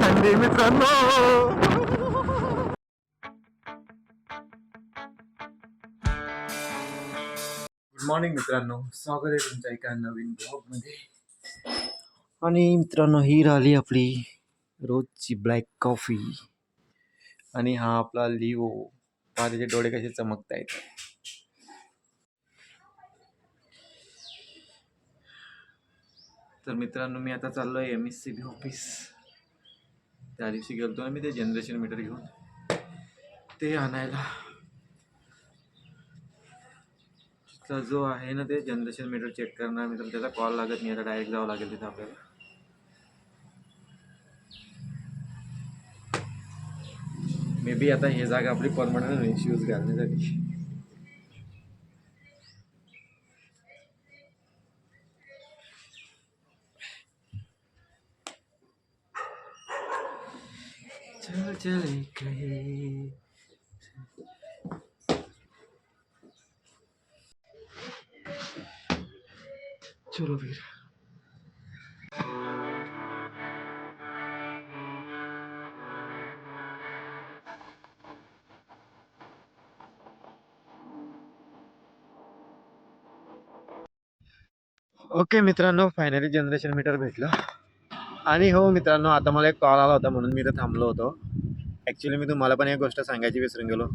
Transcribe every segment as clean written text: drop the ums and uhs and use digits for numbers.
थंडी मित्रांनो. Good morning मित्रांनो, स्वागत आहे तुमच्या एका नवीन ब्लॉग मध्ये. आणि मित्रांनो, ही राहिली आपली रोजची ब्लॅक कॉफी. आणि हा आपला लिओ. पहा त्याचे डोळे कसे चमकत आहेत. तर मित्रांनो, मी आता चाललो आहे MSCB ऑफिस. त्या दिवशी गेलतो ना मी ते जनरेशन मीटर घेऊन, ते आणायला. तर जो आहे ना ते जनरेशन मीटर चेक करणार मित्र, त्याचा कॉल लागत नाही. आता डायरेक्ट जावं लागेल तिथं आपल्याला. मे बी आता हे जागा आपली परमनंट नाही शूज घालण्यासाठी. चल चले कहे. चलो फिर. ओके मित्रांनो, फायनली जनरेशन मीटर भेटलं. आणि हो मित्रांनो, आता मला एक कॉल आला होता म्हणून मी इथं थांबलो होतो. ॲक्च्युली मी तुम्हाला पण एक गोष्ट सांगायची विसरून गेलो.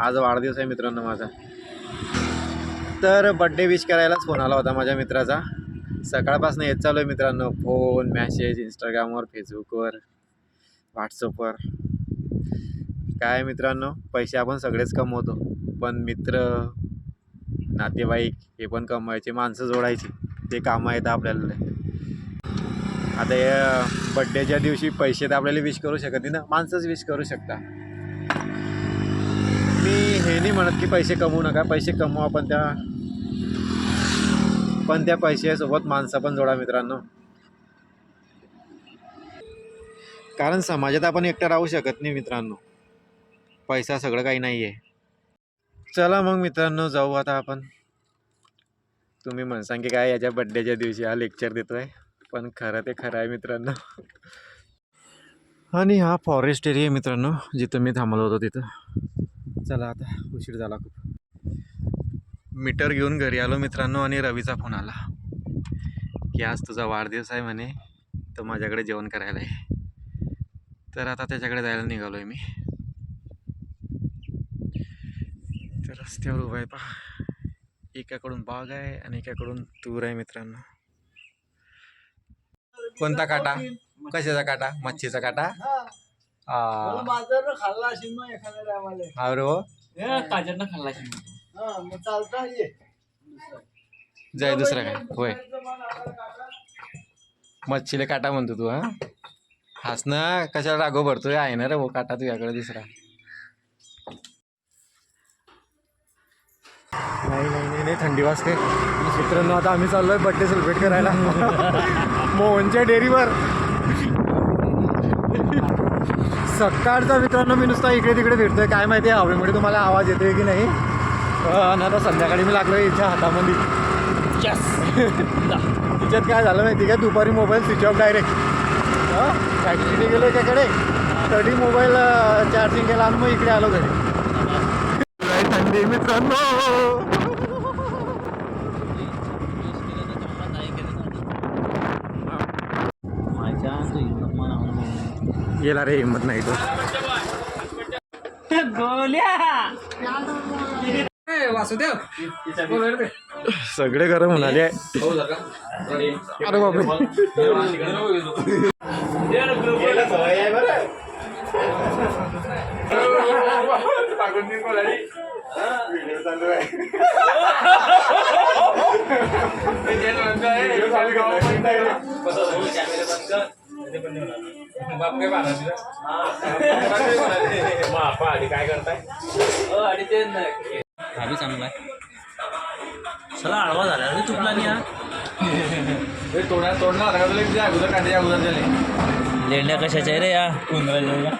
आज वाढदिवस आहे मित्रांनो माझा. तर बड्डे विश करायलाच फोन आला होता माझ्या मित्राचा. सकाळपासून येत चालू आहे मित्रांनो, फोन, मॅसेज, इंस्टाग्रामवर, फेसबुकवर, व्हॉट्सअपवर. काय मित्रांनो, पैसे आपण सगळेच कमवतो, पण मित्र, नातेवाईक हे पण कमवायचे, माणसं जोडायची, ते कामं येतं आपल्याला. आता या बड्डेच्या दिवशी पैसे तर आपल्याला विश करू शकत नाही ना, माणसंच विश करू शकता. मी हे नाही म्हणत की पैसे कमवू नका, पैसे कमवा, पण त्या पैशासोबत माणसं पण जोडा मित्रांनो. कारण समाजात आपण एकटं राहू शकत नाही मित्रांनो. पैसा सगळं काही नाही आहे. चला मग मित्रांनो, जाऊ आता आपण. तुम्ही म्हणसान की काय याच्या बड्डेच्या दिवशी हा लेक्चर देतोय, पण खरं ते खरं आहे मित्रांनो. आणि हा फॉरेस्ट एरिया मित्रांनो, जिथं मी थांबलो होतो तिथं. चला आता, उशीर झाला खूप. मीटर घेऊन घरी आलो मित्रांनो, आणि रवीचा फोन आला की आज तुझा वाढदिवस आहे म्हणे, तर माझ्याकडे जेवण करायला आहे. तर आता त्याच्याकडे जायला निघालो आहे मी. तर रस्त्यावर उभा आहे पहा. एकाकडून बाग आहे आणि एकाकडून तूर आहे मित्रांनो. कोणता काटा? कशाचा काटा? मच्छीचा काटा. खाल्ला असेल मग एखाद्या टायमाला. हा रे हो, काजरनं खाल्ला असेल मग चालता ये. जाय दुसरा काय होय. मच्छीला काटा म्हणतो तू? हा, हास ना, कशाला रागो भरतोय? आहे ना रे वो काटा तुझ्याकडे दुसरा. नाही, थंडी वाजते मित्रांनो. आता आम्ही चाललोय बड्डे सेलिब्रेट करायला मोहनच्या डेअरीवर. सकाळचा मित्रांनो मी नुसता इकडे तिकडे फिरतोय. काय माहिती आहे हवेमुळे तुम्हाला आवाज येतोय की नाही. आणि आता संध्याकाळी मी लागलोय इच्छा हातामध्ये. तिच्यात काय झालं माहिती काय, दुपारी मोबाईल स्विच ऑफ डायरेक्ट. फॅक्टरीने गेलो एकाकडे, तरी मोबाईल चार्जिंग केला आणि मग इकडे आलो घरी. थंडी मित्रांनो. गेला रे हिंमत नाही तो. वासुदेव सगळे गरम म्हणाले. अरे बापरे. काय करताय? हा बी चांगला आहे. चला आडवा झाला रे तुटला नाही. तोडणार अगोदर कांद्याच्या अगोदर झाले. लेंड्या कशाच्या आहे रे या कुंदराच्या?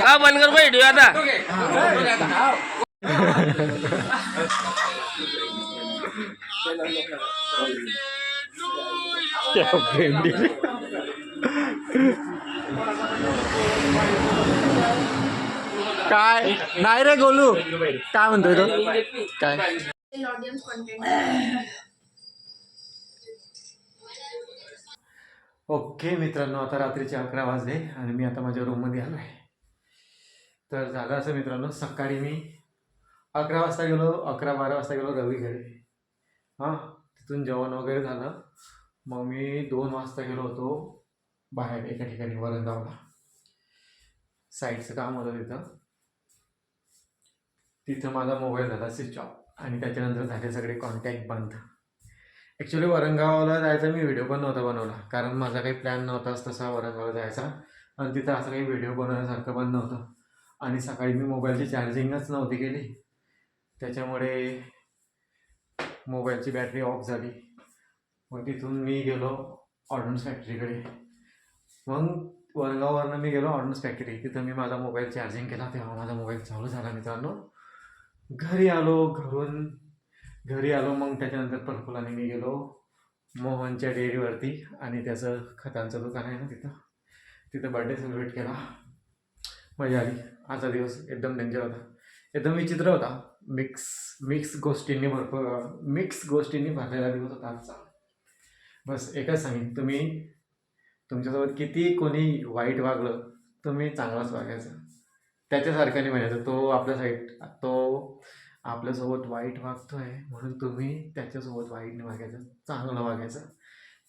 हा बंद कर व्हिडिओ आता काय नाही रे गोलू काय म्हणतोय तो काय ऑडियन्स कंटेंट ओके मित्रांनो आता रात्रीचे 11 वाजले आणि मी आता माझ्या रूममध्ये आलो आहे. तर झालं असं मित्रांनो, सकाळी मी 11 वाजता गेलो, 11-12 वाजता गेलो रवी घरी. हां, तिथून जेवण वगैरे झालं. मग मी 2 वाजता गेलो होतो बाहेर एका ठिकाणी वरणगावला. साईटचं काम होतं तिथं. तिथं माझा मोबाईल झाला स्विच ऑफ आणि त्याच्यानंतर झाले सगळे कॉन्टॅक्ट बंद. ॲक्च्युली वरणगावला जायचा मी व्हिडिओ पण नव्हता बनवला, कारण माझा काही प्लॅन नव्हताच तसा वरणगावला जायचा आणि तिथं असं काही व्हिडिओ बनवण्यासारखं पण नव्हतं. आणि सकाळी मी मोबाईलची चार्जिंगच नव्हती केली, त्याच्यामुळे मोबाईलची बॅटरी ऑफ झाली. मग तिथून मी गेलो ऑर्डन्स फॅक्टरीकडे. मग वरणगाववरनं मी गेलो ऑर्डन्स फॅक्टरी. तिथं मी माझा मोबाईल चार्जिंग केला, तेव्हा माझा मोबाईल चालू झाला मित्रांनो. घरी आलो मग त्याच्यानंतर परफुलाने मी गेलो मोहनच्या डेअरीवरती आणि त्याचं खतांचं दुकान आहे ना तिथं बर्थडे सेलिब्रेट केला. मजा आली. आजचा दिवस एकदम डेंजर होता, एकदम विचित्र होता. मिक्स गोष्टींनी भरलेला दिवस होता आजचा. बस एकच सांगेन, तुम्ही तुमच्यासोबत किती कोणी वाईट वागलं तुम्ही चांगलाच वागायचं. त्याच्यासारखं नाही म्हणायचं तो आपल्यासोबत वाईट वागतोय म्हणून तुम्ही त्याच्यासोबत वाईट नाही वागायचं, चांगलं वागायचं.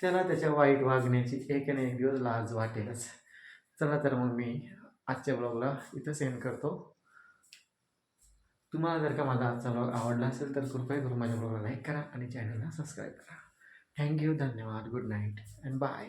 त्याला त्याच्या वाईट वागण्याची एक ना एक दिवस लाज वाटेलच. चला तर मग मी आजच्या ब्लॉगला इथं सेंड करतो. तुम्हाला जर का माझा आजचा ब्लॉग आवडला असेल तर कृपया करून माझ्या ब्लॉगला लाईक करा आणि चॅनलला सबस्क्राईब करा. थँक्यू, धन्यवाद, गुड नाईट अँड बाय.